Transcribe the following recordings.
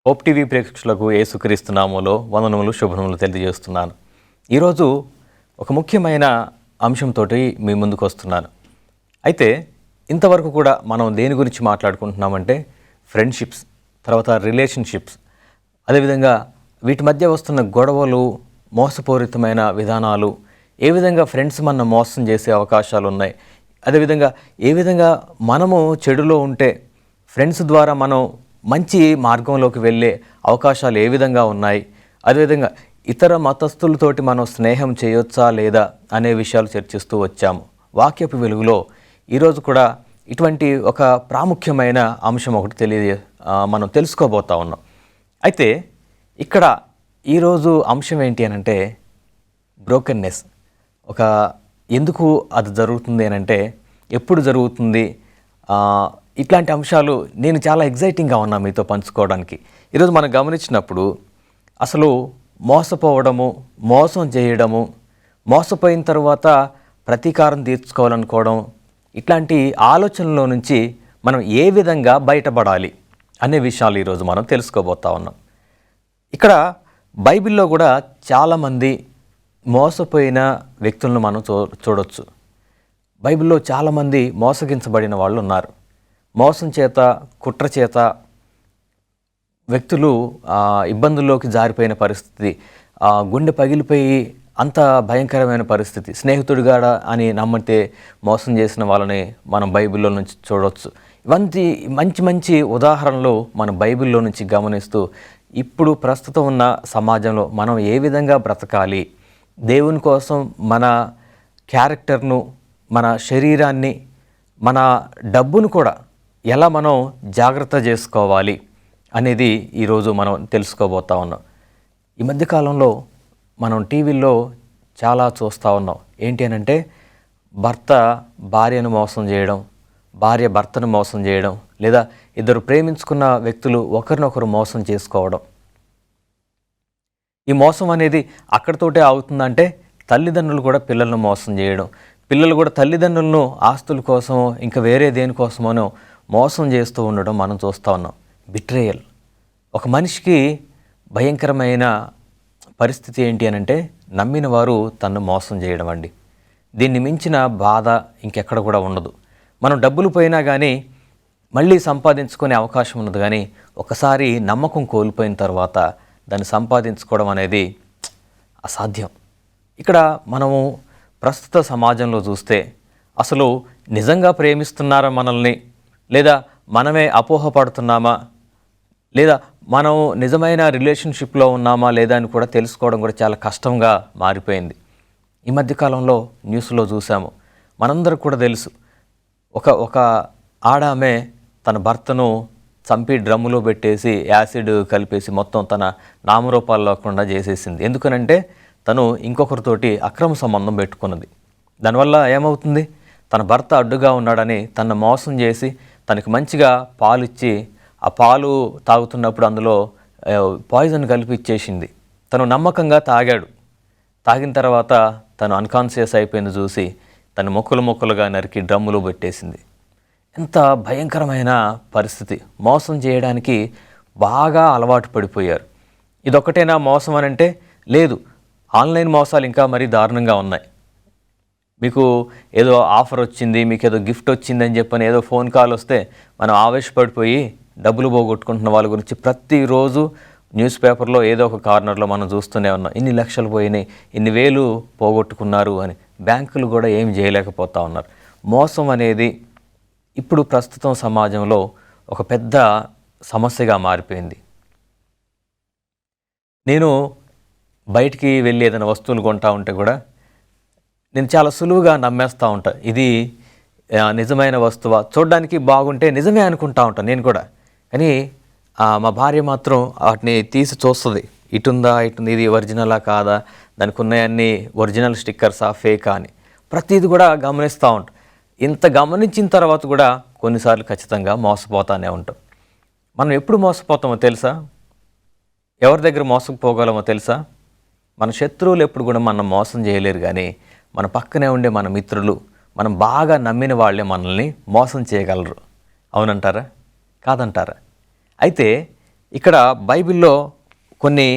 Hope TV ప్రేక్షకులకు యేసుక్రీస్తు నామములో వందనములు శుభములు తెలియజేస్తున్నాను. ఈరోజు ఒక ముఖ్యమైన అంశంతో మీ ముందుకు వస్తున్నాను. అయితే ఇంతవరకు కూడా మనం దేని గురించి మాట్లాడుకుంటున్నామంటే ఫ్రెండ్షిప్స్, తర్వాత రిలేషన్షిప్స్, అదేవిధంగా వీటి మధ్య వస్తున్న గొడవలు, మోసపూరితమైన విధానాలు, ఏ విధంగా ఫ్రెండ్స్ మన మోసం చేసే అవకాశాలు ఉన్నాయి, అదేవిధంగా ఏ విధంగా మనము చెడులో ఉంటే ఫ్రెండ్స్ ద్వారా మనం మంచి మార్గంలోకి వెళ్ళే అవకాశాలు ఏ విధంగా ఉన్నాయి, అదేవిధంగా ఇతర మతస్థులతోటి మనం స్నేహం చేయొచ్చా లేదా అనే విషయాలు చర్చిస్తూ వచ్చాము. వాక్యపు వెలుగులో ఈరోజు కూడా ఇటువంటి ఒక ప్రాముఖ్యమైన అంశం ఒకటి మనం తెలుసుకోబోతా ఉన్నాం. అయితే ఇక్కడ ఈరోజు అంశం ఏంటి అనంటే బ్రోకెన్నెస్. ఎందుకు అది జరుగుతుంది అనంటే ఎప్పుడు జరుగుతుంది, ఇట్లాంటి అంశాలు నేను చాలా ఎగ్జైటింగ్గా ఉన్నా మీతో పంచుకోవడానికి. ఈరోజు మనం గమనించినప్పుడు అసలు మోసపోవడము, మోసం చేయడము, మోసపోయిన తర్వాత ప్రతీకారం తీర్చుకోవాలనుకోవడం, ఇట్లాంటి ఆలోచనలో నుంచి మనం ఏ విధంగా బయటపడాలి అనే విషయాలు ఈరోజు మనం తెలుసుకోబోతా ఉన్నాం. ఇక్కడ బైబిల్లో కూడా చాలామంది మోసపోయిన వ్యక్తులను మనం చూడొచ్చు. బైబిల్లో చాలామంది మోసగించబడిన వాళ్ళు ఉన్నారు. మోసం చేత, కుట్ర చేత వ్యక్తులు ఇబ్బందుల్లోకి జారిపోయిన పరిస్థితి, గుండె పగిలిపోయి అంత భయంకరమైన పరిస్థితి, స్నేహితుడిగాడ అని నమ్మితే మోసం చేసిన వాళ్ళని మనం బైబిల్లో నుంచి చూడవచ్చు. ఇవంటి మంచి మంచి ఉదాహరణలు మన బైబిల్లో నుంచి గమనిస్తూ ఇప్పుడు ప్రస్తుతం ఉన్న సమాజంలో మనం ఏ విధంగా బ్రతకాలి, దేవుని కోసం మన క్యారెక్టర్ను, మన శరీరాన్ని, మన డబ్బును కూడా ఎలా మనం జాగ్రత్త చేసుకోవాలి అనేది ఈరోజు మనం తెలుసుకోబోతా ఉన్నాం. ఈ మధ్యకాలంలో మనం టీవీల్లో చాలా చూస్తూ ఉన్నాం. ఏంటి అనంటే భర్త భార్యను మోసం చేయడం, భార్య భర్తను మోసం చేయడం, లేదా ఇద్దరు ప్రేమించుకున్న వ్యక్తులు ఒకరినొకరు మోసం చేసుకోవడం. ఈ మోసం అనేది అక్కడితోటే ఆగుతుందంటే తల్లిదండ్రులు కూడా పిల్లలను మోసం చేయడం, పిల్లలు కూడా తల్లిదండ్రులను ఆస్తుల కోసమో ఇంకా వేరే దేనికోసమోనో మోసం చేస్తూ ఉండడం మనం చూస్తూ ఉన్నాం. బిట్రేయల్. ఒక మనిషికి భయంకరమైన పరిస్థితి ఏంటి అనంటే నమ్మిన వారు తనను మోసం చేయడం అండి. దీన్ని మించిన బాధ ఇంకెక్కడ కూడా ఉండదు. మనం డబ్బులు పోయినా కానీ మళ్ళీ సంపాదించుకునే అవకాశం ఉన్నది, కానీ ఒకసారి నమ్మకం కోల్పోయిన తర్వాత దాన్ని సంపాదించుకోవడం అనేది అసాధ్యం. ఇక్కడ మనము ప్రస్తుత సమాజంలో చూస్తే అసలు నిజంగా ప్రేమిస్తున్నారా మనల్ని, లేదా మనమే అపోహపడుతున్నామా, లేదా మనం నిజమైన రిలేషన్షిప్లో ఉన్నామా లేదా అని కూడా తెలుసుకోవడం కూడా చాలా కష్టంగా మారిపోయింది. ఈ మధ్యకాలంలో న్యూస్లో చూసాము, మనందరూ కూడా తెలుసు, ఒక ఆడామె తన భర్తను చంపి డ్రమ్ములో పెట్టేసి యాసిడ్ కలిపేసి మొత్తం తన నామరూపాలు లేకుండా చేసేసింది. ఎందుకనంటే తను ఇంకొకరితోటి అక్రమ సంబంధం పెట్టుకున్నది. దానివల్ల ఏమవుతుంది, తన భర్త అడ్డుగా ఉన్నాడని తనను మోసం చేసి తనకి మంచిగా పాలు ఇచ్చి ఆ పాలు తాగుతున్నప్పుడు అందులో పాయిజన్ కలిపి ఇచ్చేసింది. తను నమ్మకంగా తాగాడు. తాగిన తర్వాత తను అన్కాన్షియస్ అయిపోయింది చూసి తను ముక్కలుగా నరికి డ్రమ్ములో పెట్టేసింది. ఎంత భయంకరమైన పరిస్థితి. మోసం చేయడానికి బాగా అలవాటు పడిపోయారు. ఇదొక్కటేనా మోసం అని అంటే లేదు, ఆన్లైన్ మోసాలు ఇంకా మరీ దారుణంగా ఉన్నాయి. మీకు ఏదో ఆఫర్ వచ్చింది, మీకు ఏదో గిఫ్ట్ వచ్చిందని చెప్పని ఏదో ఫోన్ కాల్ వస్తే మనం ఆవేశపడిపోయి డబ్బులు పోగొట్టుకుంటున్న వాళ్ళ గురించి ప్రతిరోజు న్యూస్ పేపర్లో ఏదో ఒక కార్నర్లో మనం చూస్తూనే ఉన్నాం. ఇన్ని లక్షలు పోయినాయి, ఇన్ని వేలు పోగొట్టుకున్నారు అని. బ్యాంకులు కూడా ఏం చేయలేకపోతా ఉన్నారు. మోసం అనేది ఇప్పుడు ప్రస్తుతం సమాజంలో ఒక పెద్ద సమస్యగా మారిపోయింది. నేను బయటికి వెళ్ళి ఏదైనా వస్తువులు కొంటా ఉంటే కూడా నేను చాలా సులువుగా నమ్మేస్తూ ఉంటాను. ఇది నిజమైన వస్తువా, చూడడానికి బాగుంటే నిజమే అనుకుంటా ఉంటాను నేను కూడా. కానీ మా భార్య మాత్రం వాటిని తీసి చూస్తుంది, ఇటుందా, ఇది ఒరిజినలా కాదా, దానికి ఉన్నాయన్నీ ఒరిజినల్ స్టిక్కర్సా ఫేకా అని ప్రతిదీ కూడా గమనిస్తూ ఉంటాం. ఇంత గమనించిన తర్వాత కూడా కొన్నిసార్లు ఖచ్చితంగా మోసపోతానే ఉంటాం. మనం ఎప్పుడు మోసపోతామో తెలుసా? ఎవరి దగ్గర మోసపోగలమో తెలుసా? మన శత్రువులు ఎప్పుడు కూడా మనం మోసం చేయలేరు, కానీ మన పక్కనే ఉండే మన మిత్రులు, మనం బాగా నమ్మిన వాళ్ళే మనల్ని మోసం చేయగలరు. అవునంటారా? కాదంటారా? అయితే ఇక్కడ బైబిల్లో కొన్ని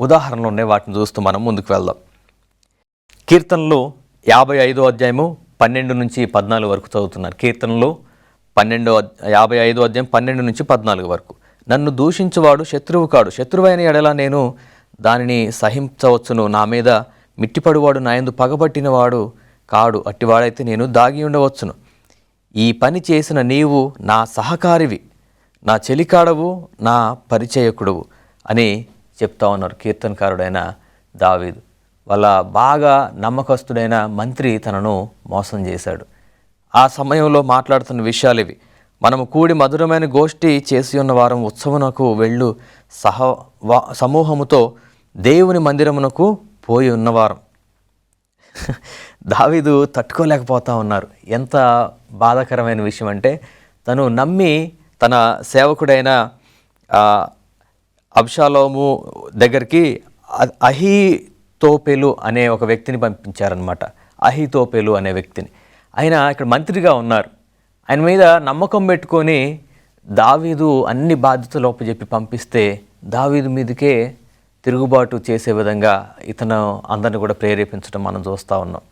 ఉదాహరణలు ఉన్నాయి, వాటిని చూస్తూ మనం ముందుకు వెళ్దాం. కీర్తనలు 55వ అధ్యాయము 12 నుంచి 14 వరకు చదువుతున్నారు. కీర్తనలు 55వ అధ్యాయం 12 నుంచి 14 వరకు. నన్ను దూషించువాడు శత్రువు కాడు, శత్రువైన ఎడల నేను దానిని సహించవచ్చును. నా మీద మిట్టిపడువాడు నా యందు పగబట్టినవాడు కాడు, అట్టివాడైతే నేను దాగి ఉండవచ్చును. ఈ పని చేసిన నీవు నా సహకారివి, నా చెలికాడవు, నా పరిచయకుడువు అని చెప్తా ఉన్నారు కీర్తనకారుడైన దావీదు. వాళ్ళ బాగా నమ్మకస్తుడైన మంత్రి తనను మోసం చేశాడు. ఆ సమయంలో మాట్లాడుతున్న విషయాలు ఇవి. మనము కూడి మధురమైన గోష్ఠి చేసి ఉన్న వారం ఉత్సవమునకు వెళ్ళు సమూహముతో దేవుని మందిరమునకు పోయి ఉన్నవారం. దావీదు తట్టుకోలేకపోతా ఉన్నారు. ఎంత బాధాకరమైన విషయం అంటే, తను నమ్మి తన సేవకుడైన అబ్షాలోము దగ్గరికి అహీతోపెలు అనే ఒక వ్యక్తిని పంపించారనమాట. అహీతోపెలు అనే వ్యక్తిని. ఆయన ఇక్కడ మంత్రిగా ఉన్నారు. ఆయన మీద నమ్మకం పెట్టుకొని దావీదు అన్ని బాధ్యతలు ఒప్పజెప్పి పంపిస్తే దావీదు మీదకే తిరుగుబాటు చేసే విధంగా ఇతను అందరిని కూడా ప్రేరేపించడం మనం చూస్తూ ఉన్నాం.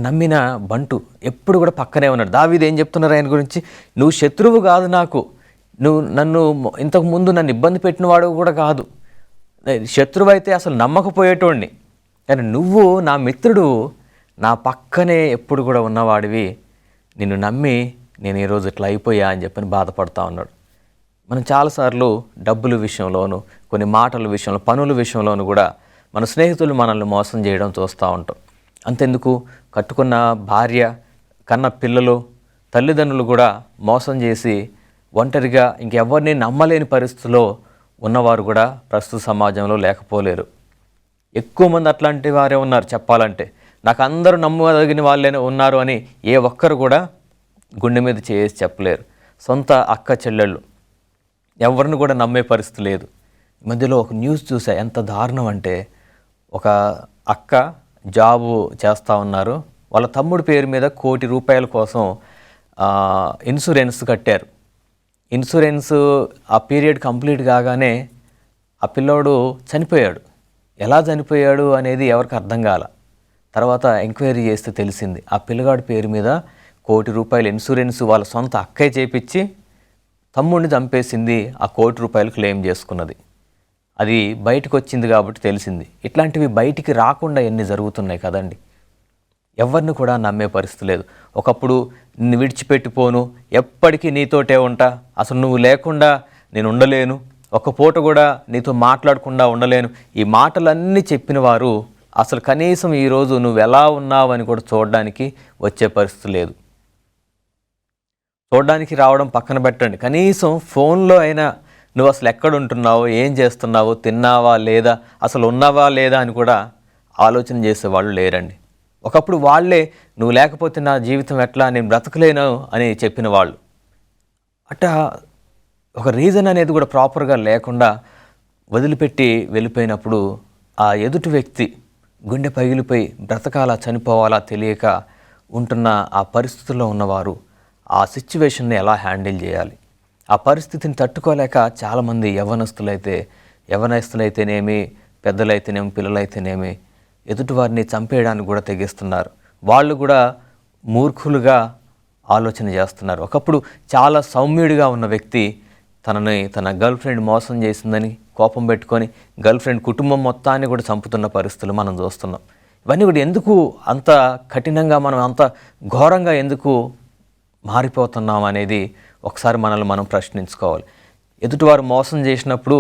నమ్మిన బంటు ఎప్పుడు కూడా పక్కనే ఉన్నాడు. దావీదు ఏం చెప్తున్నారు ఆయన గురించి? నువ్వు శత్రువు కాదు నాకు, నువ్వు నన్ను ఇంతకుముందు నన్ను ఇబ్బంది పెట్టినవాడు కూడా కాదు, శత్రువు అయితే అసలు నమ్మకపోయేటోడిని, కానీ నువ్వు నా మిత్రుడు, నా పక్కనే ఎప్పుడు కూడా ఉన్నవాడివి, నిన్ను నమ్మి నేను ఈరోజు ఇట్లా అయిపోయా అని చెప్పని బాధపడతా ఉన్నాడు. మనం చాలాసార్లు డబ్బుల విషయంలోనూ, కొన్ని మాటల విషయంలో, పనుల విషయంలోనూ కూడా మన స్నేహితులు మనల్ని మోసం చేయడం చూస్తూ ఉంటాం. అంతెందుకు, కట్టుకున్న భార్య, కన్న పిల్లలు, తల్లిదండ్రులు కూడా మోసం చేసి ఒంటరిగా ఇంకెవరిని నమ్మలేని పరిస్థితిలో ఉన్నవారు కూడా ప్రస్తుత సమాజంలో లేకపోలేరు. ఎక్కువ మంది అట్లాంటి వారే ఉన్నారు. చెప్పాలంటే నాకు అందరూ నమ్మదగిన వాళ్ళే ఉన్నారు అని ఏ ఒక్కరు కూడా గుండె మీద చేసి చెప్పలేరు. సొంత అక్క చెల్లెళ్ళు ఎవరిని కూడా నమ్మే పరిస్థితి లేదు. ఈ మధ్యలో ఒక న్యూస్ చూసా, ఎంత దారుణం అంటే, ఒక అక్క జాబు చేస్తూ ఉన్నారు, వాళ్ళ తమ్ముడి పేరు మీద ₹1 కోటి కోసం ఇన్సూరెన్స్ కట్టారు. ఇన్సూరెన్స్ ఆ పీరియడ్ కంప్లీట్ కాగానే ఆ పిల్లోడు చనిపోయాడు. ఎలా చనిపోయాడు అనేది ఎవరికి అర్థం కాల. తర్వాత ఎంక్వైరీ చేస్తే తెలిసింది, ఆ పిల్లగాడి పేరు మీద ₹1 కోటి ఇన్సూరెన్స్ వాళ్ళ సొంత అక్కే చేపించి తమ్ముడిని చంపేసింది, ఆ ₹1 కోటి క్లెయిమ్ చేసుకున్నది. అది బయటకు వచ్చింది కాబట్టి తెలిసింది. ఇట్లాంటివి బయటికి రాకుండా ఎన్ని జరుగుతున్నాయి కదండి. ఎవరిని కూడా నమ్మే పరిస్థితి లేదు. ఒకప్పుడు నిన్ను విడిచిపెట్టిపోను, ఎప్పటికీ నీతోటే ఉంటా, అసలు నువ్వు లేకుండా నేను ఉండలేను, ఒక్క పూట కూడా నీతో మాట్లాడకుండా ఉండలేను, ఈ మాటలన్నీ చెప్పిన వారు అసలు కనీసం ఈరోజు నువ్వు ఎలా ఉన్నావు అని కూడా చూడడానికి వచ్చే పరిస్థితి లేదు. చూడడానికి రావడం పక్కన పెట్టండి, కనీసం ఫోన్లో అయినా నువ్వు అసలు ఎక్కడ ఉంటున్నావు, ఏం చేస్తున్నావు, తిన్నావా లేదా, అసలు ఉన్నావా లేదా అని కూడా ఆలోచన చేసేవాళ్ళు లేరండి. ఒకప్పుడు వాళ్ళే నువ్వు లేకపోతే నా జీవితం ఎట్లా, నేను బ్రతకలేను అని చెప్పిన వాళ్ళు. అట్టా ఒక రీజన్ అనేది కూడా ప్రాపర్గా లేకుండా వదిలిపెట్టి వెళ్ళిపోయినప్పుడు ఆ ఎదుటి వ్యక్తి గుండె పగిలిపోయి బ్రతకాలా చనిపోవాలా తెలియక ఉంటున్న ఆ పరిస్థితుల్లో ఉన్నవారు ఆ సిచ్యువేషన్ని ఎలా హ్యాండిల్ చేయాలి, ఆ పరిస్థితిని తట్టుకోలేక చాలామంది యవనస్తులైతేనేమి, పెద్దలైతేనేమి, పిల్లలైతేనేమి ఎదుటివారిని చంపేయడానికి కూడా తెగిస్తున్నారు. వాళ్ళు కూడా మూర్ఖులుగా ఆలోచన చేస్తున్నారు. ఒకప్పుడు చాలా సౌమ్యుడిగా ఉన్న వ్యక్తి తన గర్ల్ ఫ్రెండ్ మోసం చేసిందని కోపం పెట్టుకొని గర్ల్ ఫ్రెండ్ కుటుంబం మొత్తాన్ని కూడా చంపుతున్న పరిస్థితులు మనం చూస్తున్నాం. ఇవన్నీ కూడా ఎందుకు అంత కఠినంగా, మనం అంత ఘోరంగా ఎందుకు మారిపోతున్నాం అనేది ఒకసారి మనల్ని మనం ప్రశ్నించుకోవాలి. ఎదుటివారు మోసం చేసినప్పుడు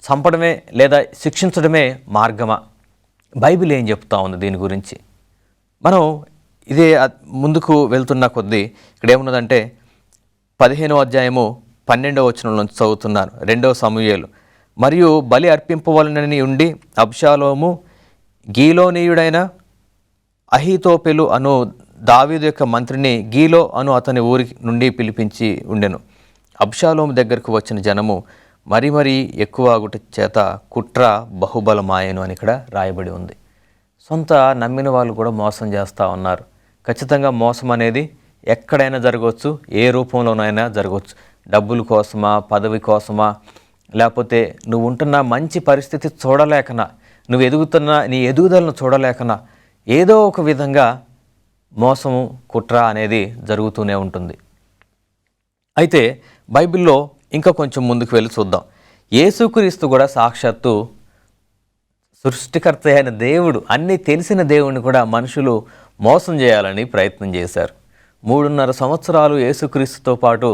చంపడమే లేదా శిక్షించడమే మార్గమా? బైబిల్ ఏం చెప్తా ఉంది దీని గురించి? మనం ఇదే ముందుకు వెళ్తున్న కొద్దీ ఇక్కడ ఏమున్నదంటే 15వ అధ్యాయము 12వ వచనం నుంచి చదువుతున్నాను. 2వ సమూయేలు. మరియు బలి అర్పింపవలనని ఉండి అబ్షాలోము గీలోనీయుడైన అహీతోపెలు అను దావీదు యొక్క మంత్రిని గీలో అను అతని ఊరి నుండి పిలిపించి ఉండెను. అబ్షాలోము దగ్గరకు వచ్చిన జనము మరీ ఎక్కువ అగుట చేత కుట్ర బహుబలమాయను అని ఇక్కడ రాయబడి ఉంది. సొంత నమ్మిన వాళ్ళు కూడా మోసం చేస్తూ ఉన్నారు. ఖచ్చితంగా మోసం అనేది ఎక్కడైనా జరగవచ్చు, ఏ రూపంలోనైనా జరగవచ్చు. డబ్బుల కోసమా, పదవి కోసమా, లేకపోతే నువ్వు ఉంటున్న మంచి పరిస్థితి చూడలేకనా, నువ్వు ఎదుగుతున్న నీ ఎదుగుదలను చూడలేకనా, ఏదో ఒక విధంగా మోసము, కుట్ర అనేది జరుగుతూనే ఉంటుంది. అయితే బైబిల్లో ఇంకా కొంచెం ముందుకు వెళ్ళి చూద్దాం. యేసుక్రీస్తు కూడా సాక్షాత్తు సృష్టికర్త అయిన దేవుడు, అన్నీ తెలిసిన దేవుడిని కూడా మనుషులు మోసం చేయాలని ప్రయత్నం చేశారు. 3.5 సంవత్సరాలు యేసుక్రీస్తుతో పాటు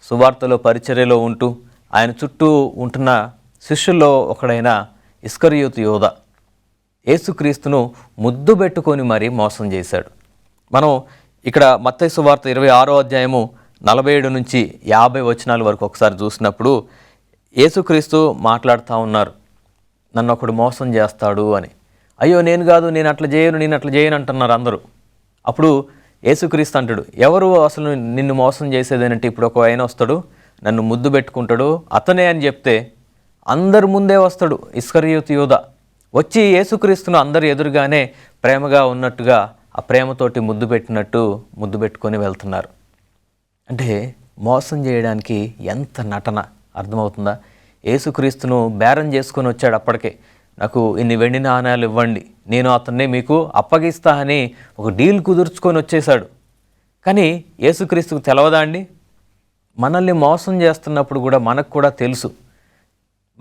సువార్తలో పరిచర్యలో ఉంటూ ఆయన చుట్టూ ఉంటున్న శిష్యుల్లో ఒకడైన ఇస్కరియోతు యోధ యేసుక్రీస్తును ముద్దు పెట్టుకొని మరీ మోసం చేశాడు. మనం ఇక్కడ మత్తయి సువార్త 26వ అధ్యాయము 47 నుంచి 50 వచనాల వరకు ఒకసారి చూసినప్పుడు యేసుక్రీస్తు మాట్లాడుతూ ఉన్నారు, నన్ను ఒకడు మోసం చేస్తాడు అని. అయ్యో నేను కాదు, నేను అట్లా చేయను అంటున్నారు అందరూ. అప్పుడు యేసుక్రీస్తు అంటాడు, ఎవరు అసలు నిన్ను మోసం చేసేదేనంటే ఇప్పుడు ఒక ఆయన వస్తాడు, నన్ను ముద్దు పెట్టుకుంటాడు, అతనే అని చెప్తే అందరి ముందే వస్తాడు ఇస్కరియోతు యోధ. వచ్చి యేసుక్రీస్తును అందరు ఎదురుగానే ప్రేమగా ఉన్నట్టుగా ఆ ప్రేమతోటి ముద్దు పెట్టుకొని వెళ్తున్నారు. అంటే మోసం చేయడానికి ఎంత నటన అర్థమవుతుందా? యేసుక్రీస్తును బేరం చేసుకొని వచ్చాడు. అప్పటికే నాకు ఇన్ని వెండి నాణాలు ఇవ్వండి, నేను అతన్ని మీకు అప్పగిస్తా అని ఒక డీల్ కుదుర్చుకొని వచ్చేసాడు. కానీ యేసుక్రీస్తుకు తెలవదా అండి? మనల్ని మోసం చేస్తున్నప్పుడు కూడా మనకు కూడా తెలుసు,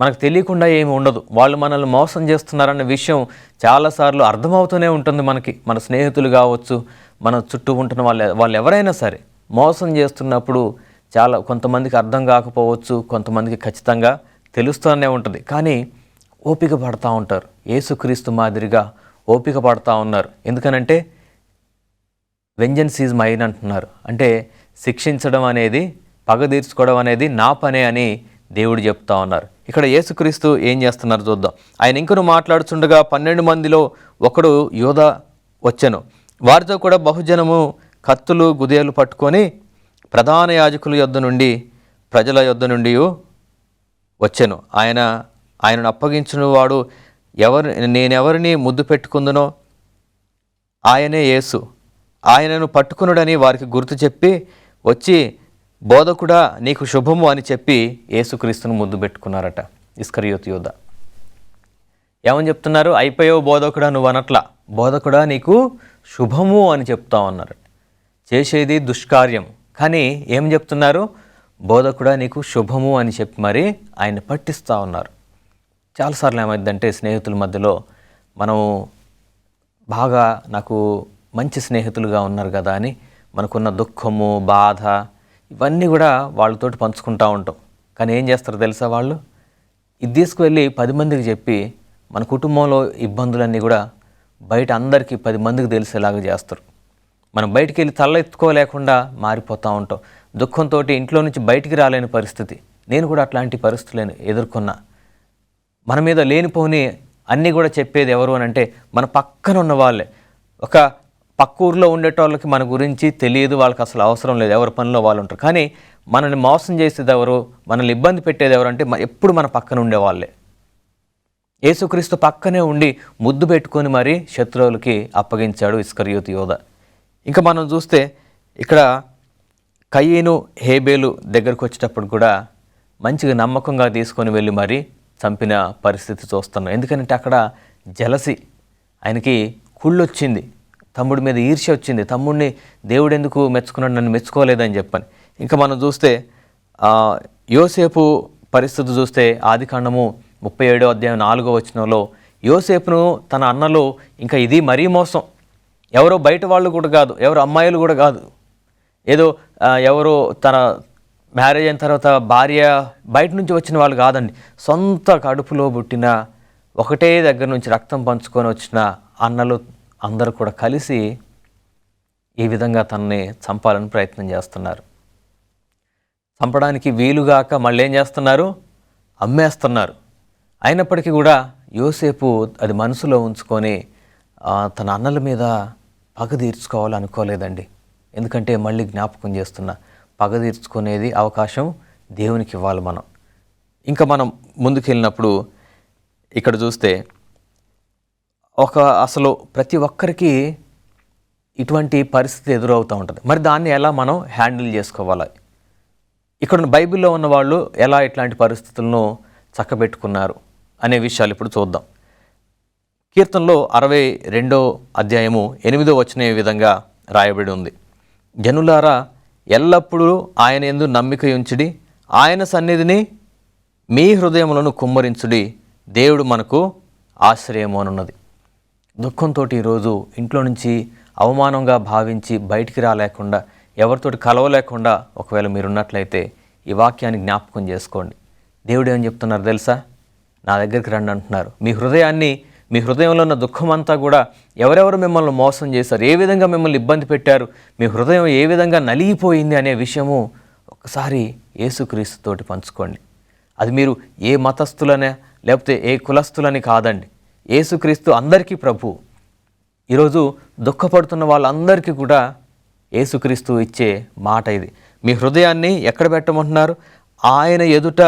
మనకు తెలియకుండా ఏమి ఉండదు. వాళ్ళు మనల్ని మోసం చేస్తున్నారన్న విషయం చాలాసార్లు అర్థమవుతూనే ఉంటుంది మనకి. మన స్నేహితులు కావచ్చు, మన చుట్టూ ఉంటున్న వాళ్ళు ఎవరైనా సరే మోసం చేస్తున్నప్పుడు కొంతమందికి అర్థం కాకపోవచ్చు, కొంతమందికి ఖచ్చితంగా తెలుస్తూనే ఉంటుంది. కానీ ఓపిక పడతా ఉంటారు. యేసుక్రీస్తు మాదిరిగా ఓపిక పడతా ఉన్నారు. ఎందుకనంటే వెంజన్స్ ఈజ్ మైన్ అంటున్నారు. అంటే శిక్షించడం అనేది, పగ తీర్చుకోవడం అనేది నా పనే అని దేవుడు చెప్తా ఉన్నారు. ఇక్కడ యేసుక్రీస్తు ఏం చేస్తున్నారు చూద్దాం. ఆయన ఇంకను మాట్లాడుచుండగా 12 మందిలో ఒకడు యోధ వచ్చెను. వారితో కూడా బహుజనము కత్తులు, గుదేలు పట్టుకొని ప్రధాన యాజకుల యొద్ద నుండి, ప్రజల యొద్ద నుండి వచ్చెను. ఆయనను అప్పగించిన వాడు నేనెవరిని ముద్దు పెట్టుకుందునో ఆయనే యేసు. ఆయనను పట్టుకునుడని వారికి గుర్తు చెప్పి వచ్చి, బోధకుడా నీకు శుభము అని చెప్పి యేసుక్రీస్తును ముద్దు పెట్టుకున్నారట ఇస్కరియోతు యోధ. ఏమని చెప్తున్నారు? అయిపోయావు బోధకుడా నువ్వు అనట్లా, బోధకుడా నీకు శుభము అని చెప్తా ఉన్నారు. చేసేది దుష్కార్యం, కానీ ఏం చెప్తున్నారు? బోధకుడా నీకు శుభము అని చెప్పి మరి ఆయన పట్టిస్తూ ఉన్నారు. చాలాసార్లు ఏమైందంటే స్నేహితుల మధ్యలో మనం బాగా నాకు మంచి స్నేహితులుగా ఉన్నారు కదా అని మనకున్న దుఃఖము, బాధ ఇవన్నీ కూడా వాళ్ళతోటి పంచుకుంటూ ఉంటాం. కానీ ఏం చేస్తారో తెలుసా? వాళ్ళు ఇది తీసుకువెళ్ళి 10 మందికి చెప్పి మన కుటుంబంలో ఇబ్బందులన్నీ కూడా బయట అందరికీ 10 మందికి తెలిసేలాగా చేస్తారు. మనం బయటికి వెళ్ళి తల ఎత్తుకోలేకుండా మారిపోతూ ఉంటాం. దుఃఖంతో ఇంట్లో నుంచి బయటికి రాలేని పరిస్థితి. నేను కూడా అట్లాంటి పరిస్థితులను ఎదుర్కొన్నా. మన మీద లేనిపోని అన్నీ కూడా చెప్పేది ఎవరు అని అంటే మన పక్కన ఉన్న వాళ్ళే. ఒక పక్క ఊర్లో ఉండేటోళ్ళకి మన గురించి తెలియదు, వాళ్ళకి అసలు అవసరం లేదు, ఎవరి పనిలో వాళ్ళు ఉంటారు. కానీ మనల్ని మోసం చేసేది ఎవరు, మనల్ని ఇబ్బంది పెట్టేది ఎవరు అంటే ఎప్పుడు మన పక్కన ఉండేవాళ్ళే. యేసుక్రీస్తు పక్కనే ఉండి ముద్దు పెట్టుకొని మరి శత్రువులకి అప్పగించాడు ఇస్కరియోతు యోధ. ఇంకా మనం చూస్తే ఇక్కడ కయీను, హేబేలు దగ్గరకు వచ్చేటప్పుడు కూడా మంచిగా నమ్మకంగా తీసుకొని వెళ్ళి మరి చంపిన పరిస్థితి చూస్తున్నాం. ఎందుకంటే అక్కడ జలసి, ఆయనకి కుళ్ళొచ్చింది, తమ్ముడి మీద ఈర్ష్య వచ్చింది. తమ్ముడిని దేవుడు ఎందుకు మెచ్చుకున్నాడు, నన్ను మెచ్చుకోలేదని చెప్పని. ఇంకా మనం చూస్తే యోసేపు పరిస్థితి చూస్తే ఆదికాండము 37వ అధ్యాయం 4వ వచనంలో యోసేపును తన అన్నలు ఇంకా ఇది మరీ మోసం. ఎవరో బయట వాళ్ళు కూడా కాదు, ఎవరు అమ్మాయిలు కూడా కాదు, ఏదో ఎవరో తన మ్యారేజ్ అయిన తర్వాత భార్య బయట నుంచి వచ్చిన వాళ్ళు కాదండి. సొంత కడుపులో పుట్టిన ఒకటే దగ్గర నుంచి రక్తం పంచుకొని వచ్చిన అన్నలు అందరూ కూడా కలిసి ఈ విధంగా తనని చంపాలని ప్రయత్నం చేస్తున్నారు. చంపడానికి వీలుగాక మళ్ళీ ఏం చేస్తున్నారు? అమ్మేస్తున్నారు. అయినప్పటికీ కూడా యోసేపు అది మనసులో ఉంచుకొని తన అన్నల మీద పగ తీర్చుకోవాలనుకోలేదండి. ఎందుకంటే మళ్ళీ జ్ఞాపకం చేస్తున్నా, పగ తీర్చుకునేది అవకాశం దేవునికి ఇవ్వాలి మనం. ఇంకా మనం ముందుకెళ్ళినప్పుడు ఇక్కడ చూస్తే అసలు ప్రతి ఒక్కరికి ఇటువంటి పరిస్థితి ఎదురవుతూ ఉంటుంది. మరి దాన్ని ఎలా మనం హ్యాండిల్ చేసుకోవాలి? ఇక్కడ బైబిల్లో ఉన్న వాళ్ళు ఎలా ఇట్లాంటి పరిస్థితులను చక్కబెట్టుకున్నారు అనే విషయాలు ఇప్పుడు చూద్దాం. కీర్తనలో 62వ అధ్యాయము 8వ వచనం ఈ విధంగా రాయబడి ఉంది. జనులారా ఎల్లప్పుడూ ఆయన యందు నమ్మిక ఉంచుడి, ఆయన సన్నిధిని మీ హృదయములను కుమ్మరించుడి, దేవుడు మనకు ఆశ్రయము అనున్నది. దుఃఖంతో ఈరోజు ఇంట్లో నుంచి అవమానంగా భావించి బయటికి రాలేకుండా, ఎవరితోటి కలవలేకుండా ఒకవేళ మీరున్నట్లయితే ఈ వాక్యాన్ని జ్ఞాపకం చేసుకోండి. దేవుడు ఏమని చెప్తున్నారు తెలుసా? నా దగ్గరికి రండి అంటున్నారు. మీ హృదయంలో ఉన్న దుఃఖం అంతా కూడా ఎవరెవరు మిమ్మల్ని మోసం చేశారు, ఏ విధంగా మిమ్మల్ని ఇబ్బంది పెట్టారు, మీ హృదయం ఏ విధంగా నలిగిపోయింది అనే విషయము ఒకసారి యేసుక్రీస్తుతోటి పంచుకోండి. అది మీరు ఏ మతస్థులనే లేకపోతే ఏ కులస్థులని కాదండి. యేసుక్రీస్తు అందరికీ ప్రభు. ఈరోజు దుఃఖపడుతున్న వాళ్ళందరికీ కూడా యేసుక్రీస్తు ఇచ్చే మాట ఇది. మీ హృదయాన్ని ఎక్కడ పెట్టమంటున్నారు? ఆయన ఎదుట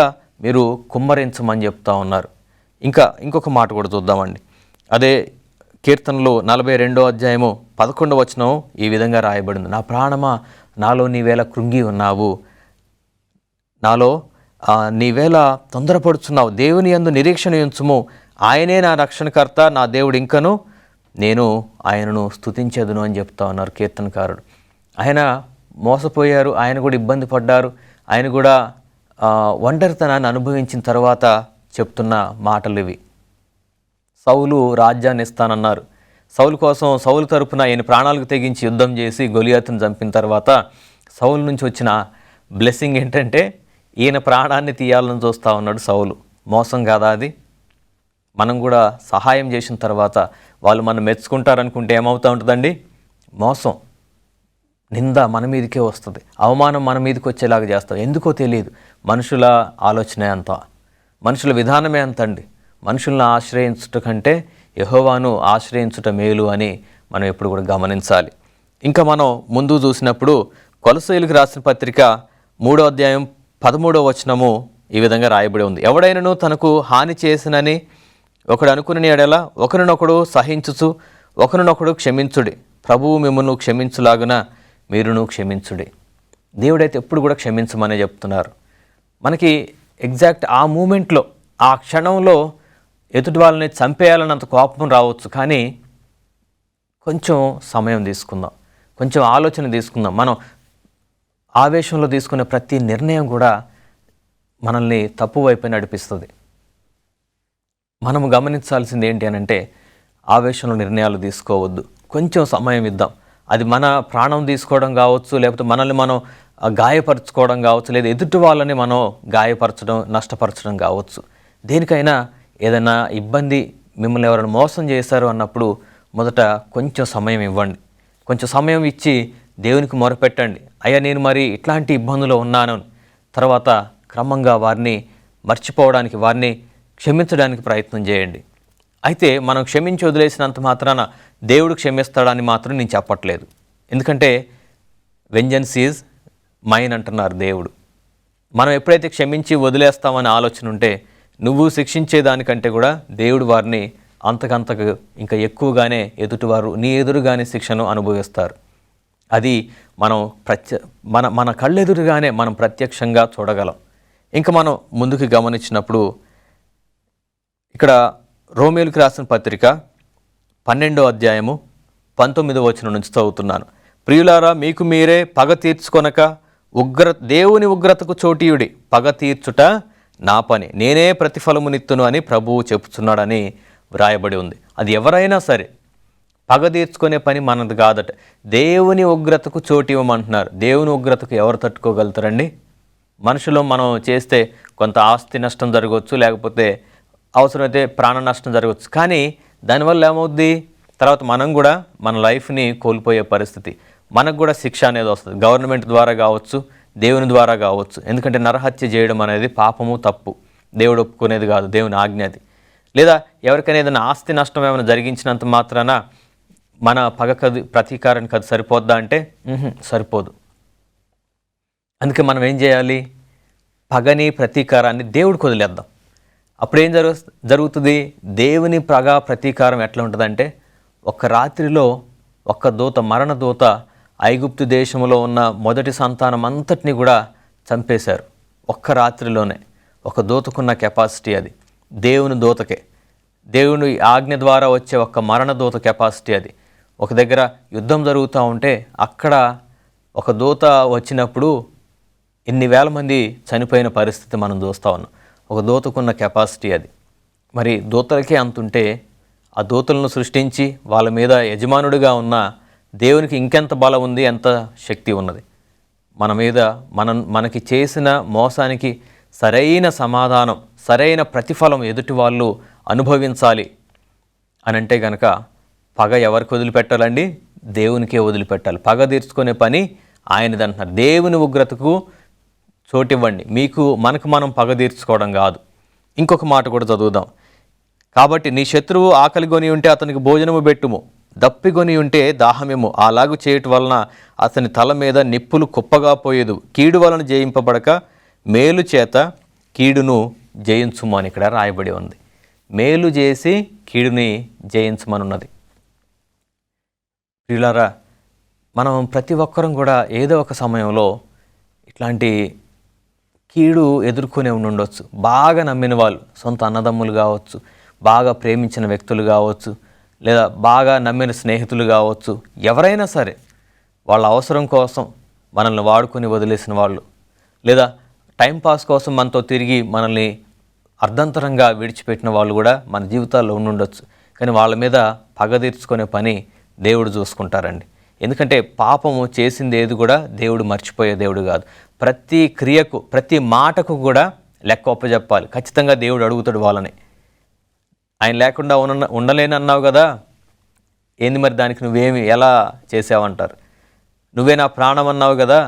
మీరు కుమ్మరించమని చెప్తా ఉన్నారు. ఇంకొక మాట కూడా చూద్దామండి. అదే కీర్తనలో 42వ అధ్యాయము 11వ వచనం ఈ విధంగా రాయబడింది. నా ప్రాణమా నాలో నీవేళ కృంగి ఉన్నావు, నాలో నీవేళ తొందరపడుచున్నావు, దేవుని యందు నిరీక్షణ ఉంచుము, ఆయనే నా రక్షణకర్త, నా దేవుడు, ఇంకను నేను ఆయనను స్తుతించేదును అని చెప్తా ఉన్నారు కీర్తనకారుడు. ఆయన మోసపోయారు, ఆయన కూడా ఇబ్బంది పడ్డారు, ఆయన కూడా ఒంటరితనాన్ని అనుభవించిన తర్వాత చెప్తున్న మాటలు ఇవి. సౌలు రాజ్యాన్ని ఇస్తానన్నారు. సౌలు తరపున ఆయన ప్రాణాలకు తెగించి యుద్ధం చేసి గొలియాతును చంపిన తర్వాత సౌలు నుంచి వచ్చిన బ్లెస్సింగ్ ఏంటంటే ఈయన ప్రాణాన్ని తీయాలని చూస్తూ ఉన్నాడు సౌలు. మోసం కాదా అది? మనం కూడా సహాయం చేసిన తర్వాత వాళ్ళు మనం మెచ్చుకుంటారనుకుంటే ఏమవుతూ ఉంటుందండి? మోసం, నింద మన మీదకే వస్తుంది, అవమానం మన మీదకి వచ్చేలాగా చేస్తాం. ఎందుకో తెలియదు. మనుషుల ఆలోచనే అంత, మనుషుల విధానమే అంతండి. మనుషులను ఆశ్రయించుట కంటే యెహోవాను ఆశ్రయించుట మేలు అని మనం ఎప్పుడు కూడా గమనించాలి. ఇంకా మనం ముందు చూసినప్పుడు కొలస్సీయులకు రాసిన పత్రిక 3వ అధ్యాయం 13వ వచనము ఈ విధంగా రాయబడి ఉంది. ఎవడైనను తనకు హాని చేసినని ఒకడు అనుకుని ఎడల ఒకరినొకడు సహించుచు ఒకరినొకడు క్షమించుడి, ప్రభువు మిమ్మల్ని క్షమించులాగున మీరును క్షమించుడి. దేవుడైతే ఎప్పుడు కూడా క్షమించమనే చెప్తున్నారు. మనకి ఎగ్జాక్ట్ ఆ మూమెంట్లో, ఆ క్షణంలో ఎదుటి వాళ్ళని చంపేయాలన్నంత కోపం రావచ్చు, కానీ కొంచెం సమయం తీసుకుందాం, కొంచెం ఆలోచన తీసుకుందాం. మనం ఆవేశంలో తీసుకునే ప్రతి నిర్ణయం కూడా మనల్ని తప్పు వైపు నడిపిస్తుంది. మనము గమనించాల్సింది ఏంటి అని అంటే, ఆవేశంలో నిర్ణయాలు తీసుకోవద్దు, కొంచెం సమయం ఇద్దాం. అది మన ప్రాణం తీసుకోవడం కావచ్చు, లేకపోతే మనల్ని మనం గాయపరచుకోవడం కావచ్చు, లేదా ఎదుటి వాళ్ళని మనం గాయపరచడం, నష్టపరచడం కావచ్చు. దేనికైనా ఏదైనా ఇబ్బంది, మిమ్మల్ని ఎవరైనా మోసం చేశారు అన్నప్పుడు మొదట కొంచెం సమయం ఇవ్వండి. కొంచెం సమయం ఇచ్చి దేవునికి మొరపెట్టండి, అయ్యా నేను మరి ఇట్లాంటి ఇబ్బందులో ఉన్నాను. తర్వాత క్రమంగా వారిని మర్చిపోవడానికి, వారిని క్షమించడానికి ప్రయత్నం చేయండి. అయితే మనం క్షమించి వదిలేసినంత మాత్రాన దేవుడు క్షమిస్తాడని మాత్రం నేను చెప్పట్లేదు. ఎందుకంటే వెంజన్స్ ఈజ్ మైన్ అంటున్నారు దేవుడు. మనం ఎప్పుడైతే క్షమించి వదిలేస్తామనే ఆలోచన ఉంటే, నువ్వు శిక్షించేదానికంటే కూడా దేవుడు వారిని అంతకంతకు ఇంకా ఎక్కువగానే ఎదుటివారు నీ ఎదురుగానే శిక్షను అనుభవిస్తారు. అది మనం మన కళ్ళెదురుగానే మనం ప్రత్యక్షంగా చూడగలం. ఇంకా మనం ముందుకు గమనించినప్పుడు ఇక్కడ రోమేలుకు రాసిన పత్రిక 12వ అధ్యాయము 19వ వచనం నుంచి చదువుతున్నాను. ప్రియులారా, మీకు మీరే పగ తీర్చుకొనక దేవుని ఉగ్రతకు చోటీయుడి, పగ తీర్చుట నా పని, నేనే ప్రతిఫలమునిత్తును అని ప్రభువు చెప్పుచున్నాడని వ్రాయబడి ఉంది. అది ఎవరైనా సరే, పగ తీర్చుకునే పని మనది కాదట. దేవుని ఉగ్రతకు చోటు ఇవ్వమంటున్నారు. దేవుని ఉగ్రతకు ఎవరు తట్టుకోగలుగుతారండి? మనుషులు మనం చేస్తే కొంత ఆస్తి నష్టం జరగవచ్చు, లేకపోతే అవసరమైతే ప్రాణ నష్టం జరగవచ్చు. కానీ దానివల్ల ఏమవుద్ది? తర్వాత మనం కూడా మన లైఫ్ని కోల్పోయే పరిస్థితి, మనకు కూడా శిక్ష అనేది వస్తుంది. గవర్నమెంట్ ద్వారా కావచ్చు, దేవుని ద్వారా కావచ్చు. ఎందుకంటే నరహత్య చేయడం అనేది పాపము, తప్పు, దేవుడు ఒప్పుకునేది కాదు, దేవుని ఆజ్ఞ అది. లేదా ఎవరికైనా ఏదైనా ఆస్తి నష్టం ఏమైనా జరిగించినంత మాత్రాన మన ప్రతీకారానికి అది సరిపోద్దా అంటే సరిపోదు. అందుకే మనం ఏం చేయాలి? పగని ప్రతీకారాన్ని దేవుడికి వదిలేద్దాం. అప్పుడేం జరుగుతుంది? దేవుని ప్రతీకారం ఎట్లా ఉంటుందంటే, ఒక్క రాత్రిలో ఒక్క దూత, మరణ దూత ఐగుప్తు దేశంలో ఉన్న మొదటి సంతానం అంతటిని కూడా చంపేశారు. ఒక్క రాత్రిలోనే. ఒక దూతకున్న కెపాసిటీ అది. దేవుని దూతకే, దేవుని ఆజ్ఞ ద్వారా వచ్చే ఒక్క మరణ దూత కెపాసిటీ అది. ఒక దగ్గర యుద్ధం జరుగుతూ ఉంటే అక్కడ ఒక దూత వచ్చినప్పుడు ఇన్ని వేల మంది చనిపోయిన పరిస్థితి మనం చూస్తూ ఉన్నాం. ఒక దూతకున్న కెపాసిటీ అది. మరి దూతలకే అంతుంటే ఆ దూతలను సృష్టించి వాళ్ళ మీద యజమానుడిగా ఉన్న దేవునికి ఇంకెంత బలం ఉంది, ఎంత శక్తి ఉన్నది. మన మీద మనకి చేసిన మోసానికి సరైన సమాధానం, సరైన ప్రతిఫలం ఎదుటి వాళ్ళు అనుభవించాలి అని అంటే కనుక పగ ఎవరికి వదిలిపెట్టాలండి? దేవునికే వదిలిపెట్టాలి. పగ తీర్చుకునే పని ఆయనది అంటున్నారు. దేవుని ఉగ్రతకు చోటివ్వండి, మనకు మనం పగ తీర్చుకోవడం కాదు. ఇంకొక మాట కూడా చదువుదాం. కాబట్టి నీ శత్రువు ఆకలి కొని ఉంటే అతనికి భోజనము పెట్టుము, దప్పిగొని ఉంటే దాహమేమో. అలాగూ చేయటం వలన అతని తల మీద నిప్పులు కుప్పగా పోయేదు. కీడు వలన జయింపబడక మేలు చేత కీడును జయించుము అని ఇక్కడ రాయబడి ఉంది. మేలు చేసి కీడుని జయించమనున్నది. ప్రియులారా, మనం ప్రతి ఒక్కరం కూడా ఏదో ఒక సమయంలో ఇట్లాంటి కీడు ఎదుర్కొనే ఉండొచ్చు. బాగా నమ్మిన వాళ్ళు, సొంత అన్నదమ్ములు కావచ్చు, బాగా ప్రేమించిన వ్యక్తులు కావచ్చు, లేదా బాగా నమ్మిన స్నేహితులు కావచ్చు, ఎవరైనా సరే వాళ్ళ అవసరం కోసం మనల్ని వాడుకొని వదిలేసిన వాళ్ళు, లేదా టైంపాస్ కోసం మనతో తిరిగి మనల్ని అర్ధంతరంగా విడిచిపెట్టిన వాళ్ళు కూడా మన జీవితాల్లో ఉండొచ్చు. కానీ వాళ్ళ మీద పగ తీర్చుకునే పని దేవుడు చూసుకుంటారండి. ఎందుకంటే పాపము చేసింది ఏది కూడా దేవుడు మర్చిపోయే దేవుడు కాదు. ప్రతి క్రియకు, ప్రతి మాటకు కూడా లెక్క ఒప్పజెప్పాలి. ఖచ్చితంగా దేవుడు అడుగుతాడు వాళ్ళని. ఆయన లేకుండా ఉండలేనన్నావు కదా, ఏంది మరి దానికి నువ్వేమి ఎలా చేసావంటారు. నువ్వే నా ప్రాణం అన్నావు కదా,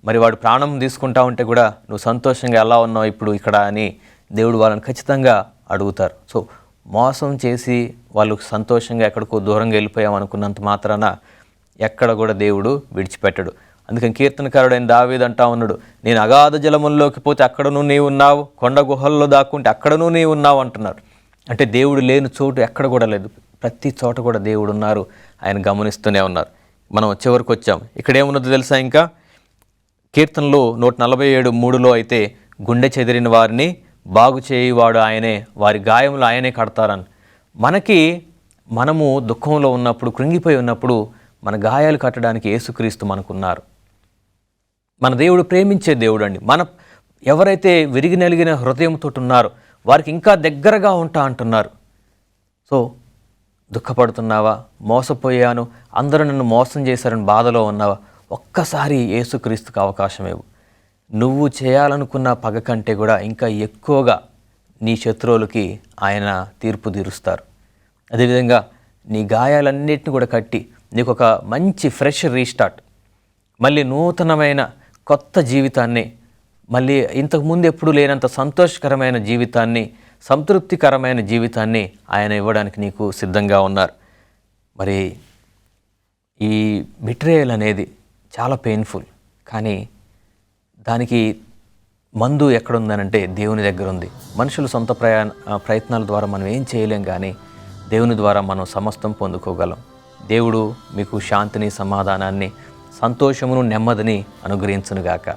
మరి వాడు ప్రాణం తీసుకుంటా ఉంటే కూడా నువ్వు సంతోషంగా ఎలా ఉన్నావు ఇప్పుడు ఇక్కడ అని దేవుడు వాళ్ళని ఖచ్చితంగా అడుగుతారు. సో మోసం చేసి వాళ్ళు సంతోషంగా ఎక్కడికో దూరంగా వెళ్ళిపోయామనుకున్నంత మాత్రాన ఎక్కడ కూడా దేవుడు విడిచిపెట్టడు. అందుకని కీర్తనకారుడైన దావీదు అంటా ఉన్నాడు, నేను అగాధ జలముల్లోకి పోతే అక్కడను నీవు ఉన్నావు, కొండ గుహల్లో దాక్కుంటే అక్కడను నీవు ఉన్నావు అంటున్నారు. అంటే దేవుడు లేని చోటు ఎక్కడ కూడా లేదు. ప్రతి చోట కూడా దేవుడు ఉన్నారు. ఆయన గమనిస్తూనే ఉన్నారు. మనం చివరికి వచ్చాం. ఇక్కడ ఏమున్నదో తెలుసా? ఇంకా కీర్తనలు 147:3 అయితే గుండె చెదిరిన వారిని బాగు చేయువాడు ఆయనే, వారి గాయములు ఆయనే కడతారని. మనము దుఃఖంలో ఉన్నప్పుడు, కృంగిపోయి ఉన్నప్పుడు మన గాయాలు కట్టడానికి యేసుక్రీస్తు మనకున్నారు. మన దేవుడు ప్రేమించే దేవుడు అండి. ఎవరైతే విరిగి నలిగిన హృదయంతో ఉన్నారో వారికి ఇంకా దగ్గరగా ఉంటా అంటున్నారు. సో దుఃఖపడుతున్నావా? మోసపోయాను, అందరూ నన్ను మోసం చేశారని బాధలో ఉన్నావా? ఒక్కసారి యేసుక్రీస్తుకు అవకాశం ఇవ్వు. నువ్వు చేయాలనుకున్న పగ కంటే కూడా ఇంకా ఎక్కువగా నీ శత్రువులకి ఆయన తీర్పు తీరుస్తారు. అదేవిధంగా నీ గాయాలన్నిటిని కూడా కట్టి నీకు ఒక మంచి ఫ్రెష్ రీస్టార్ట్, మళ్ళీ నూతనమైన కొత్త జీవితాన్ని, మళ్ళీ ఇంతకుముందు ఎప్పుడు లేనంత సంతోషకరమైన జీవితాన్ని, సంతృప్తికరమైన జీవితాన్ని ఆయన ఇవ్వడానికి నీకు సిద్ధంగా ఉన్నారు. మరి ఈ బిట్రేయల్ అనేది చాలా పెయిన్ఫుల్, కానీ దానికి మందు ఎక్కడుందనంటే దేవుని దగ్గర ఉంది. మనుషులు సొంత ప్రయత్నాల ద్వారా మనం ఏం చేయలేం, కానీ దేవుని ద్వారా మనం సమస్తం పొందుకోగలం. దేవుడు మీకు శాంతిని, సమాధానాన్ని, సంతోషమును, నెమ్మదిని అనుగ్రహించునుగాక.